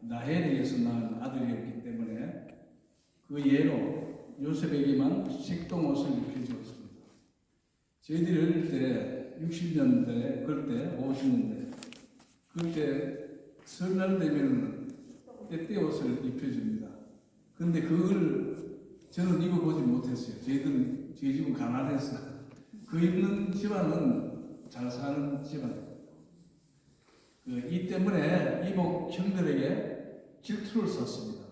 라헬에게서 낳은 아들이었기 때문에 그 예로 요셉에게만 색동옷을 입혀주었습니다. 저희들이 어릴 때 60년대 그때 50년대 그때 설날 되면 때때옷을 입혀줍니다. 근데 그걸 저는 입어보지 못했어요. 저희 집은 가난해서 그 입는 집안은 잘 사는 집안이에요. 이 때문에 이복 형들에게 질투를 샀습니다.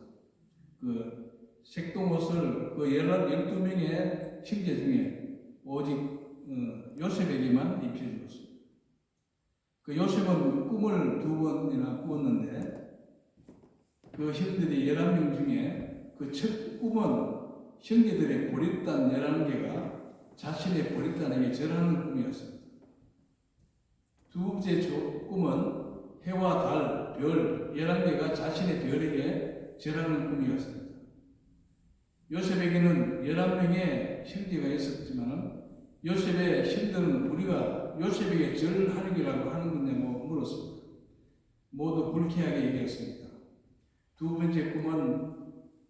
색동옷을 12명의 형제 중에 오직 요셉에게만 입혀주었습니다. 요셉은 꿈을 2번이나 꾸었는데 그 형들이 11명 중에 그 첫 꿈은 형제들의 보릿단 11개가 자신의 보릿단에게 절하는 꿈이었습니다. 두 번째 꿈은 해와 달, 별 11개가 자신의 별에게 절하는 꿈이었습니다. 요셉에게는 11명의 형제가 있었지만 요셉의 형들은 우리가 요셉에게 절하느니라고 하는 거냐고 물었습니다. 모두 불쾌하게 얘기했습니다. 두 번째 꿈은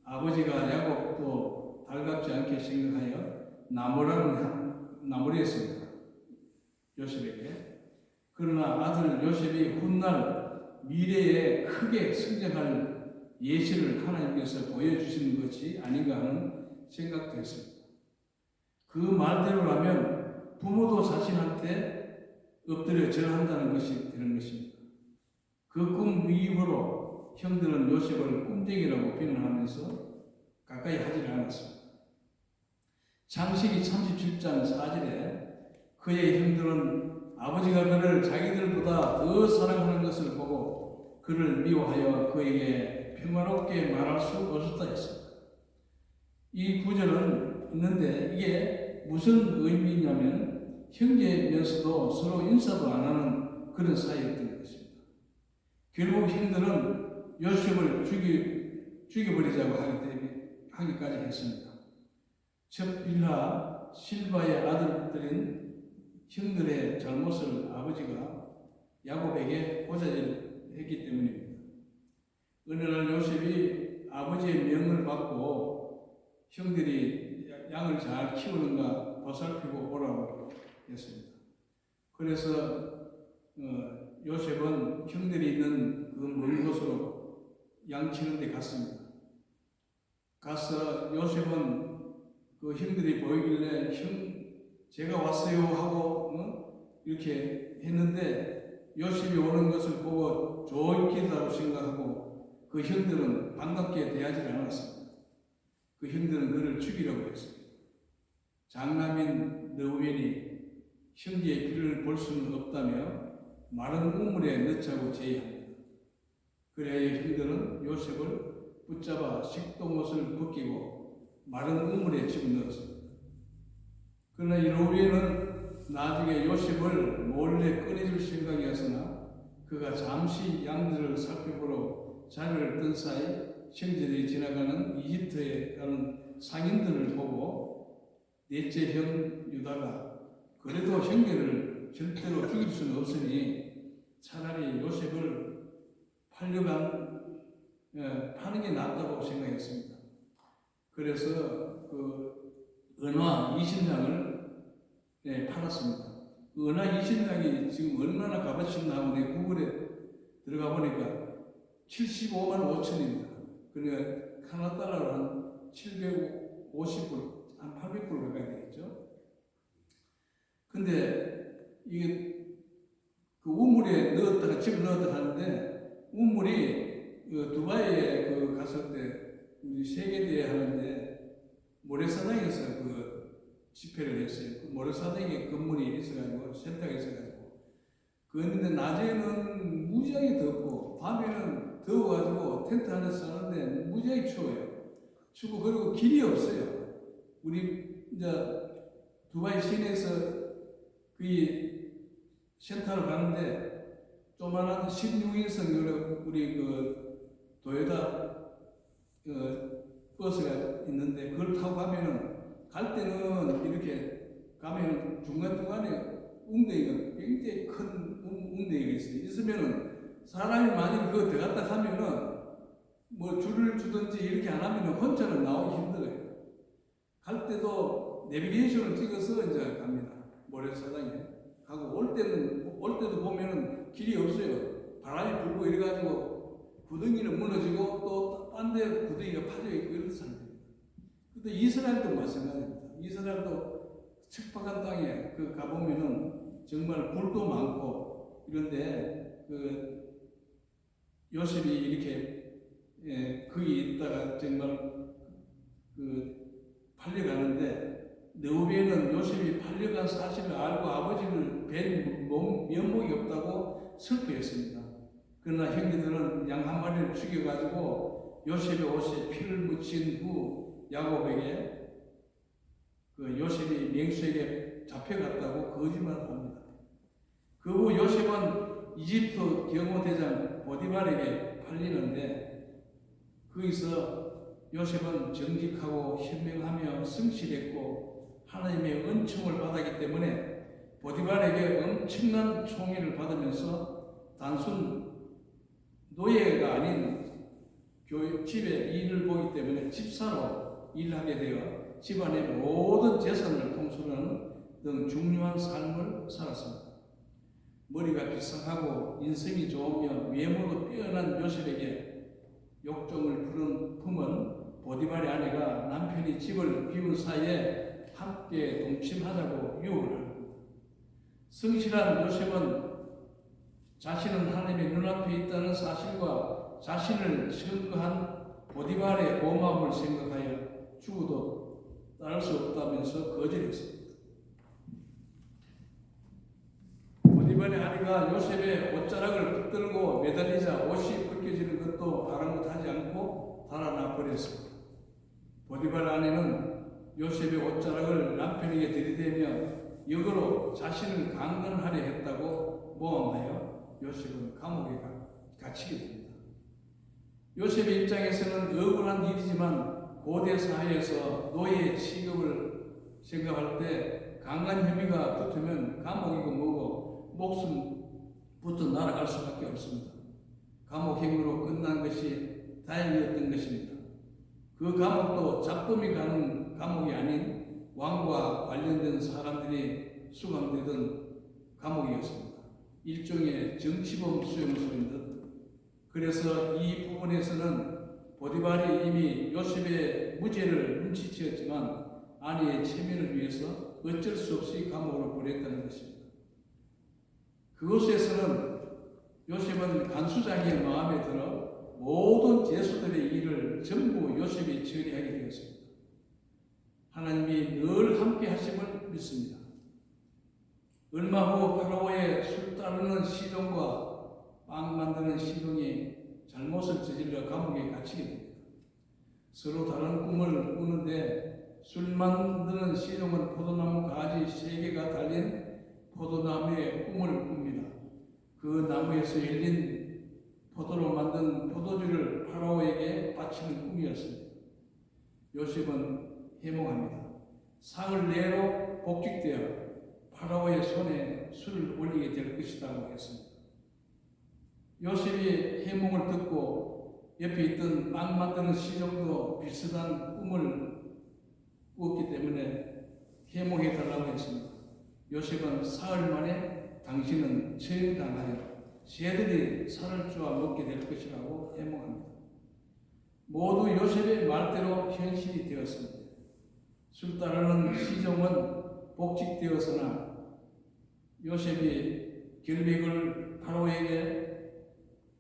아버지가 야곱도 달갑지 않게 생각하여 나무라는 했습니다. 요셉에게. 그러나 아들 요셉이 훗날 미래에 크게 성장할 예시를 하나님께서 보여주시는 것이 아닌가 하는 생각도 했습니다. 그 말대로라면 부모도 자신한테 엎드려 절한다는 것이 되는 것입니다. 그 꿈 이후로 형들은 요셉을 꿈쟁이라고 비난하면서 가까이 하지를 않았습니다. 창세기 37장 4절에 그의 형들은 아버지가 그를 자기들보다 더 사랑하는 것을 보고 그를 미워하여 그에게 평화롭게 말할 수 없었다 했습니다. 이 구절은 있는데 이게 무슨 의미냐면 형제면서도 서로 인사도 안 하는 그런 사이였던 것입니다. 결국 형들은 요셉을 죽여버리자고 하기까지 했습니다. 첫 빌하 실바의 아들들인 형들의 잘못을 아버지가 야곱에게 보자질했기 때문입니다. 어느 날 요셉이 아버지의 명을 받고 형들이 양을 잘 키우는가 보살피고 오라고 했습니다. 그래서 요셉은 형들이 있는 그 먼 곳으로 양 치는 데 갔습니다. 가서 요셉은 그 형들이 보이길래 제가 왔어요 하고 이렇게 했는데 요셉이 오는 것을 보고 좋은 기회라고 생각하고 그 형들은 반갑게 대하지 않았습니다. 그 형들은 그를 죽이려고 했습니다. 장남인 르우벤이 형제의 피를 볼 수는 없다며 마른 우물에 넣자고 제의합니다. 그래야 형들은 요셉을 붙잡아 색동옷을 벗기고 마른 우물에 집어넣었습니다. 그러나 이 르우벤은 나중에 요셉을 몰래 꺼내줄 생각이었으나 그가 잠시 양들을 살펴보러 자리를 뜬 사이 형제들이 지나가는 이집트에 가는 상인들을 보고 넷째 형 유다가 그래도 형제를 절대로 죽일 수는 없으니 차라리 요셉을 파는 게 낫다고 생각했습니다. 그래서 그 은화 20냥을 팔았습니다. 그 은화 20냥이 지금 얼마나 값어치 나오는데 구글에 들어가 보니까 75만 5천입니다. 그러니까 카나다라로 한 750불, 한 800불 가까이 되겠죠. 근데 이게 그 우물에 넣었다가 집을 넣었다가 하는데 우물이 두바이에 갔을 때 우리 세계대회 하는데 모래사장에서 집회를 했어요. 그 모래사장에 건물이 있어가지고 센터가 있어가지고 그런데 낮에는 무지하게 덥고 밤에는 더워가지고 텐트 안에서 사는데 무지하게 추워요. 춥고 그리고 길이 없어요. 우리 이제 두바이 시내에서 그 센터를 가는데 조만한 16인승 우리 도요타 버스가 있는데 그걸 타고 가면은 갈 때는 이렇게 가면 중간중간에 웅덩이가 굉장히 큰 웅덩이가 있어요. 있으면은 사람이 만약에 그거 들어갔다 가면은 뭐 줄을 주든지 이렇게 안 하면 혼자는 나오기 힘들어요. 갈 때도 내비게이션을 찍어서 이제 갑니다. 모래사장에 가고 올 때도 보면은 길이 없어요. 바람이 불고 이래가지고 구덩이는 무너지고 또 딴 데 구덩이가 파져 있고 이런 상태입니다. 근데 이스라엘도 마찬가지입니다. 이스라엘도 척박한 땅에 그 가보면은 정말 굴도 많고 이런데 그 요셉이 이렇게 거기 있다가 정말 그 팔려가는데 느헤미야는 요셉이 팔려간 사실을 알고 아버지를 뵌 면목이 없다고 슬퍼했습니다. 그러나 형제들은 양 한 마리를 죽여가지고 요셉의 옷에 피를 묻힌 후 야곱에게 그 요셉이 맹수에게 잡혀갔다고 거짓말을 합니다. 그 후 요셉은 이집트 경호대장 보디발에게 팔리는데 거기서 요셉은 정직하고 현명하며 성실했고 하나님의 은총을 받았기 때문에 보디발에게 엄청난 총애를 받으면서 단순 노예가 아닌 집에 일을 보기 때문에 집사로 일하게 되어 집안의 모든 재산을 통솔하는 등 중요한 삶을 살았습니다. 머리가 비상하고 인성이 좋으며 외모도 뛰어난 요셉에게 욕정을 품은 보디발의 아내가 남편이 집을 비운 사이에 함께 동침하자고 유혹을 합니다. 성실한 요셉은 자신은 하나님의 눈앞에 있다는 사실과 자신을 증거한 보디발의 고마움을 생각하여 죽어도 따를 수 없다면서 거절했습니다. 보디발의 아내가 요셉의 옷자락을 붙들고 매달리자 옷이 벗겨지는 것도 아랑곳하지 않고 달아나 버렸습니다. 보디발 아내는 요셉의 옷자락을 남편에게 들이대며 역으로 자신을 강간하려 했다고 모함하여 요셉은 감옥에 갇히게 됩니다. 요셉의 입장에서는 억울한 일이지만 고대 사회에서 노예 취급을 생각할 때 강간 혐의가 붙으면 감옥이고 뭐고 목숨부터 날아갈 수밖에 없습니다. 감옥행으로 끝난 것이 다행이었던 것입니다. 그 감옥도 잡범이 가는 감옥이 아닌 왕과 관련된 사람들이 수감되던 감옥이었습니다. 일종의 정치범 수용소인 듯. 그래서 이 부분에서는 보디발이 이미 요셉의 무죄를 눈치채었지만 아내의 체면을 위해서 어쩔 수 없이 감옥으로 보냈다는 것입니다. 그곳에서는 요셉은 간수장의 마음에 들어 모든 제수들의 일을 전부 요셉이 처리하게 되었습니다. 하나님이 늘 함께 하심을 믿습니다. 얼마 후 파라오의 술 따르는 시종과 빵 만드는 시종이 잘못을 저질러 감옥에 갇히게 됩니다. 서로 다른 꿈을 꾸는데 술 만드는 시종은 포도나무 가지 3개가 달린 포도나무의 꿈을 꿉니다. 그 나무에서 열린 포도로 만든 포도주를 파라오에게 바치는 꿈이었습니다. 요셉은 해몽합니다. 사흘 내로 복직되어 파라오의 손에 술을 올리게 될 것이라고 했습니다. 요셉이 해몽을 듣고 옆에 있던 빵 만드는 시종도 비슷한 꿈을 꾸었기 때문에 해몽해 달라고 했습니다. 요셉은 사흘 만에 당신은 처형당하여 새들이 살을 쪼아 먹게 될 것이라고 해몽합니다. 모두 요셉의 말대로 현실이 되었습니다. 술 따르는 시종은 복직되었으나 요셉이 결백을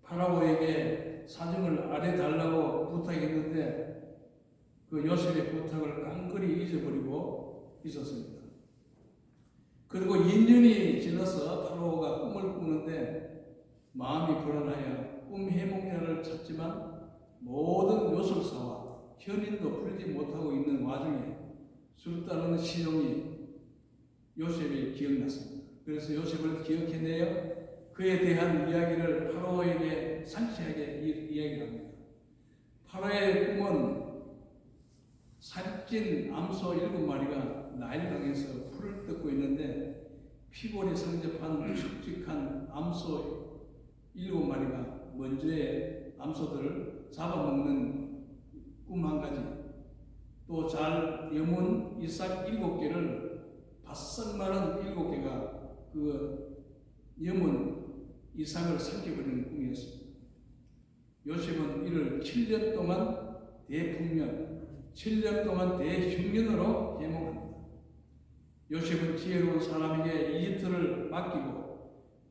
파라오에게 사정을 알려달라고 부탁했는데 그 요셉의 부탁을 깡그리 잊어버리고 있었습니다. 그리고 2년이 지나서 파라오가 꿈을 꾸는데 마음이 불안하여 꿈 해몽자를 찾지만 모든 요술사와 현인도 풀지 못하고 있는 와중에 술 따르는 시종이 요셉이 기억났습니다. 그래서 요셉을 기억해내어 그에 대한 이야기를 파라오에게 상세하게 이야기합니다. 파라오의 꿈은 살찐 암소 7마리가 나일강에서 풀을 뜯고 있는데 피골이 성접한 축직한 암소 7마리가 먼저에 암소들을 잡아먹는 꿈 한 가지, 또 잘 여문 이삭 7개를 바싹 마른 7개가 그 여문 이삭을 삼켜버리는 꿈이었습니다. 요셉은 이를 7년 동안 대풍년, 7년 동안 대흉년으로 해몽합니다. 요셉은 지혜로운 사람에게 이집트를 맡기고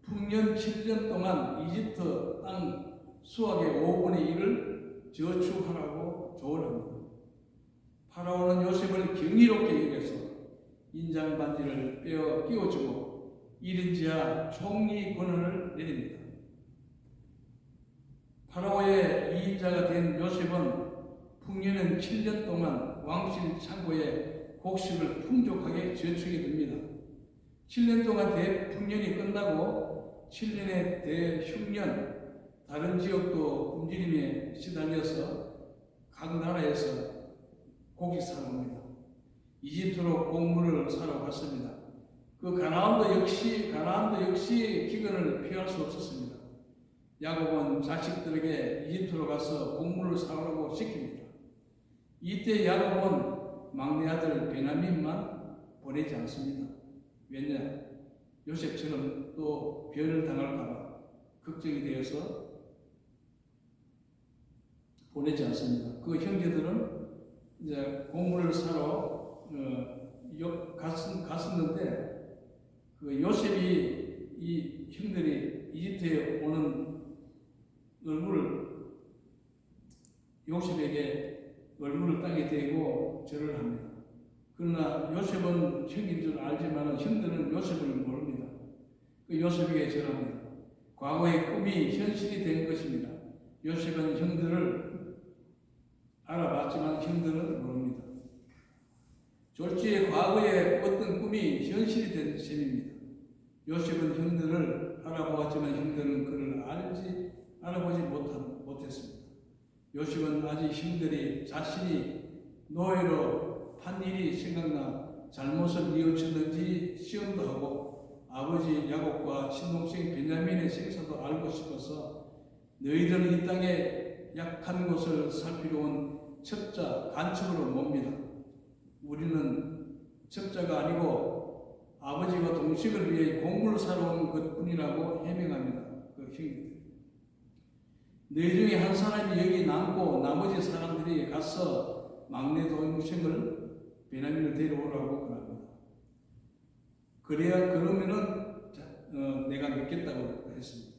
풍년 7년 동안 이집트 땅 수확의 5분의 1을 저축하라고 조언합니다. 파라오는 요셉을 경이롭게 여겨서 인장 반지를 빼어 끼워주고 1인 지하 총리 권한을 내립니다. 파라오의 2인자가 된 요셉은 풍년은 7년 동안 왕실 창고에 곡식을 풍족하게 저축해 둡니다. 7년 동안 대풍년이 끝나고 7년의 대흉년, 다른 지역도 굶주림에 시달려서 각 나라에서 고기 사러 옵니다. 이집트로 곡물을 사러 갔습니다. 그 가나안도 역시 기근을 피할 수 없었습니다. 야곱은 자식들에게 이집트로 가서 곡물을 사오라고 시킵니다. 이때 야곱은 막내 아들 베냐민만 보내지 않습니다. 왜냐? 요셉처럼 또 변을 당할까봐 걱정이 되어서 보내지 않습니다. 그 형제들은 이제 곡물을 사러 갔었는데 그 요셉이 이 형들이 이집트에 오는 요셉에게 얼굴을 땅에 대고 절을 합니다. 그러나 요셉은 형인 줄 알지만 형들은 요셉을 모릅니다. 그 요셉에게 절합니다. 과거의 꿈이 현실이 된 것입니다. 요셉은 형들을 알아봤지만 형들은 모릅니다. 졸지에 과거의 어떤 꿈이 현실이 된 셈입니다. 요셉은 형들을 알아보았지만 형들은 그를 알아보지 못했습니다. 요셉은 아직 형들이 자신이 노예로 판 일이 생각나 잘못을 뉘우쳤는지 시험도 하고 아버지 야곱과 친동생 베냐민의 생사도 알고 싶어서 너희들은 이 땅에 약한 곳을 살피러 온 첩자 간첩으로 봅니다. 우리는 첩자가 아니고 아버지와 동식을 위해 곡물을 사러 온 것뿐이라고 해명합니다. 그 형님들. 너희 중에 한 사람이 여기 남고 나머지 사람들이 가서 막내 동생을 베냐민을 데려오라고 그럽니다. 그러면은 내가 믿겠다고 했습니다.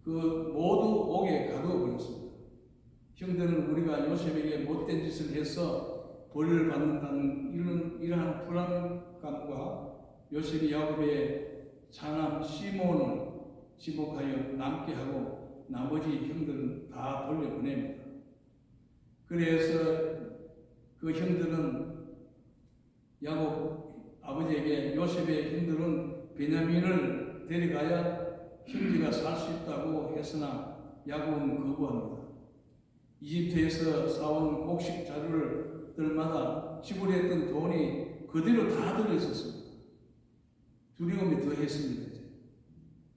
그 모두 옥에 가두어 버렸습니다. 형들은 우리가 요셉에게 못된 짓을 해서 벌을 받는다는 이러한 불안감과 요셉이 야곱의 장남 시몬을 지목하여 남게 하고 나머지 형들은 다 돌려보냅니다. 그래서 그 형들은 야곱 아버지에게 요셉의 형들은 베냐민을 데려가야 형제가 살 수 있다고 했으나 야곱은 거부합니다. 이집트에서 사온 곡식 자루들마다 지불했던 돈이 그대로 다 들어있었습니다. 두려움이 더했습니다.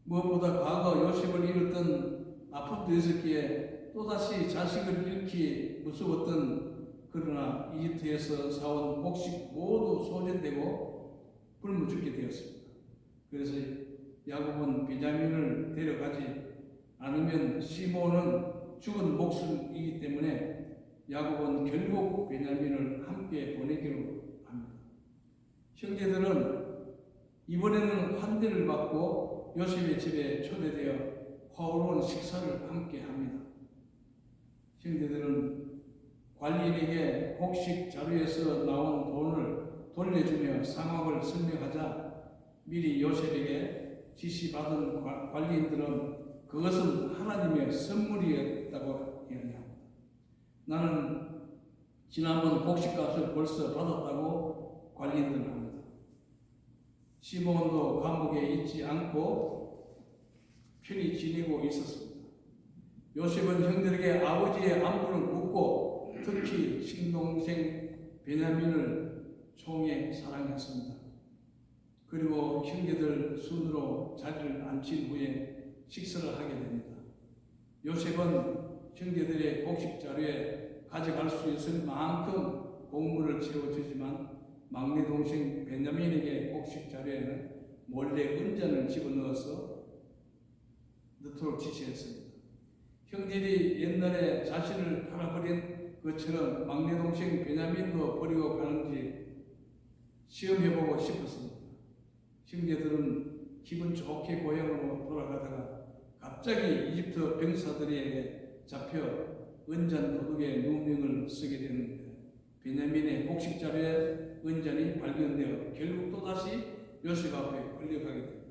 무엇보다 과거 요셉을 잃었던 아픔도 있었기에 또다시 자식을 잃기 무서웠던 그러나 이집트에서 사온 곡식 모두 소진되고 굶어 죽게 되었습니다. 그래서 야곱은 베냐민을 데려가지 않으면 시몬은 죽은 목숨이기 때문에 야곱은 결국 베냐민을 함께 보내기로 합니다. 형제들은 이번에는 환대를 받고 요셉의 집에 초대되어 화로운 식사를 함께 합니다. 형제들은 관리인에게 곡식 자루에서 나온 돈을 돌려주며 상황을 설명하자 미리 요셉에게 지시받은 관리인들은 그것은 하나님의 선물이었다고 이야기합니다. 나는 지난번 곡식값을 벌써 받았다고 관리인들은 합니다. 시몬도 감옥에 있지 않고 편히 지내고 있었습니다. 요셉은 형들에게 아버지의 안부를 묻고 특히 친동생 베냐민을 총에 사랑했습니다. 그리고 형제들 순으로 자리를 앉힌 후에 식사를 하게 됩니다. 요셉은 형제들의 곡식 자료에 가져갈 수 있을 만큼 곡물을 채워주지만 막내 동생 베냐민에게 곡식 자료에는 몰래 은잔을 집어넣어서 넣도록 지시했습니다. 형들이 옛날에 자신을 팔아버린 것처럼 막내 동생 베냐민도 버리고 가는지 시험해보고 싶었습니다. 형제들은 기분 좋게 고향으로 돌아가다가 갑자기 이집트 병사들에게 잡혀 은잔 도둑의 누명을 쓰게 되는데 베냐민의 곡식 자료에 은잔이 발견되어 결국 또다시 요셉 앞에 끌려가게 됩니다.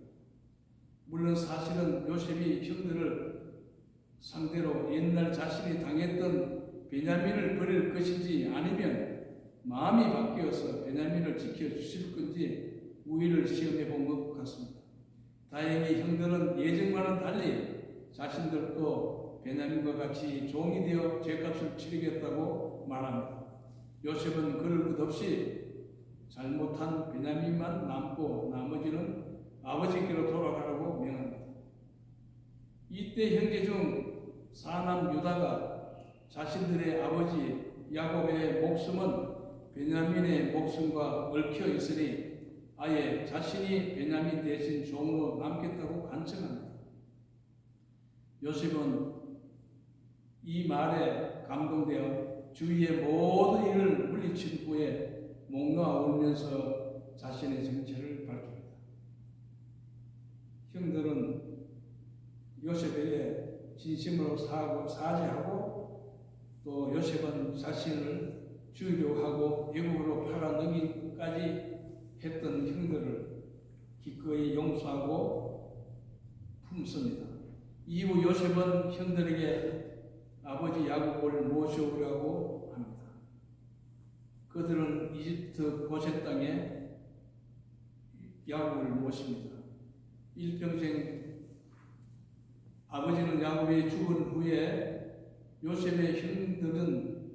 물론 사실은 요셉이 형들을 상대로 옛날 자신이 당했던 베냐민을 버릴 것인지 아니면 마음이 바뀌어서 베냐민을 지켜주실 건지 우위를 시험해 본 것 같습니다. 다행히 형들은 예정과는 달리 자신들도 베냐민과 같이 종이 되어 죄값을 치르겠다고 말합니다. 요셉은 그럴 것 없이 잘못한 베냐민만 남고 나머지는 아버지께로 돌아가라고 명합니다. 이때 형제 중 사남 유다가 자신들의 아버지 야곱의 목숨은 베냐민의 목숨과 얽혀 있으니 아예 자신이 베냐민 대신 종으로 남겠다고 간청합니다. 요셉은 이 말에 감동되어 주위의 모든 일을 물리친 후에 목 놓아 울면서 자신의 정체를 밝힙니다. 형들은 요셉에게 진심으로 사죄하고 또 요셉은 자신을 죽이려고 하고 애국으로 팔아넘기기까지 했던 형들을 기꺼이 용서하고 품습니다. 이후 요셉은 형들에게 아버지 야곱을 모셔오라고 합니다. 그들은 이집트 고세 땅에 야곱을 모십니다. 일평생 아버지는 야곱이 죽은 후에 요셉의 형들은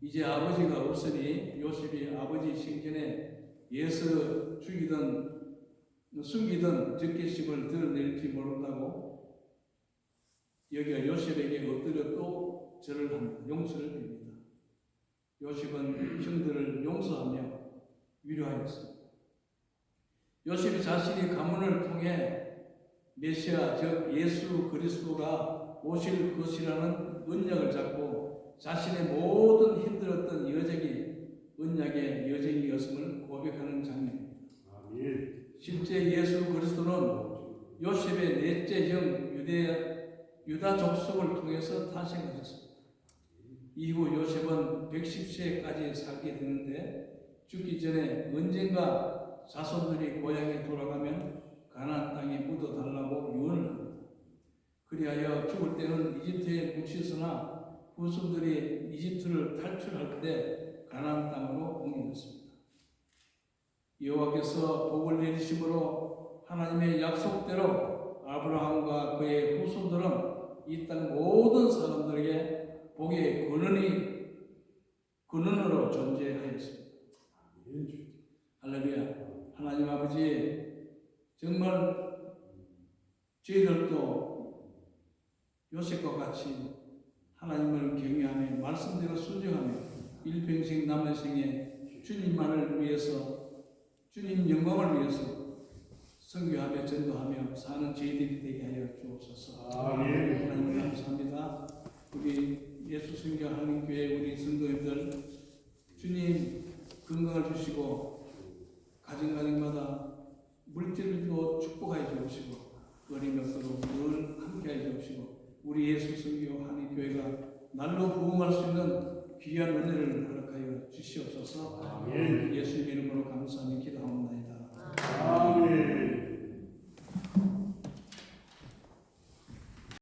이제 아버지가 없으니 요셉이 아버지 생전에 예서 죽이든 숨기든 적개심을 드러낼지 모른다고 여기가 요셉에게 엎드려 또 절을 합니다. 용서를 빕니다. 요셉은 형들을 용서하며 위로하였습니다. 요셉이 자신이 가문을 통해 메시아 즉 예수 그리스도가 오실 것이라는 언약을 잡고 자신의 모든 힘들었던 여정이 언약의 여정이었음을 고백하는 장면입니다. 실제 예수 그리스도는 요셉의 넷째 형 유다 족속을 통해서 탄생하셨습니다. 이후 요셉은 110세까지 살게 되는데 죽기 전에 언젠가 자손들이 고향에 돌아가면 가나안 땅에 묻어달라고 유언을 합니다. 그리하여 죽을 때는 이집트에 묻히거나 후손들이 이집트를 탈출할 때 가나안 땅으로 옮겨졌습니다. 여호와께서 복을 내리심으로 하나님의 약속대로 아브라함과 그의 후손들은 이 땅 모든 사람들에게 복의 근원으로 존재하였습니다. 할렐루야. 하나님 아버지, 정말 저희들도 요셉과 같이 하나님을 경외하며 말씀대로 순종하며 일평생 남은 생에 주님만을 위해서 주님 영광을 위해서 선교하며 전도하며 사는 저희들이 되게 하여 주옵소서. 하나님 감사합니다. 우리 예수 선교하는 교회 우리 성도님들 주님 건강을 주시고 가정마다 물질도 축복하여 주옵시고 어림없도록 늘 함께하여 주옵시고 우리 예수 선교하는 교회가 날로 부흥할 수 있는 귀한 은혜를 허락하여 주시옵소서. 예수님의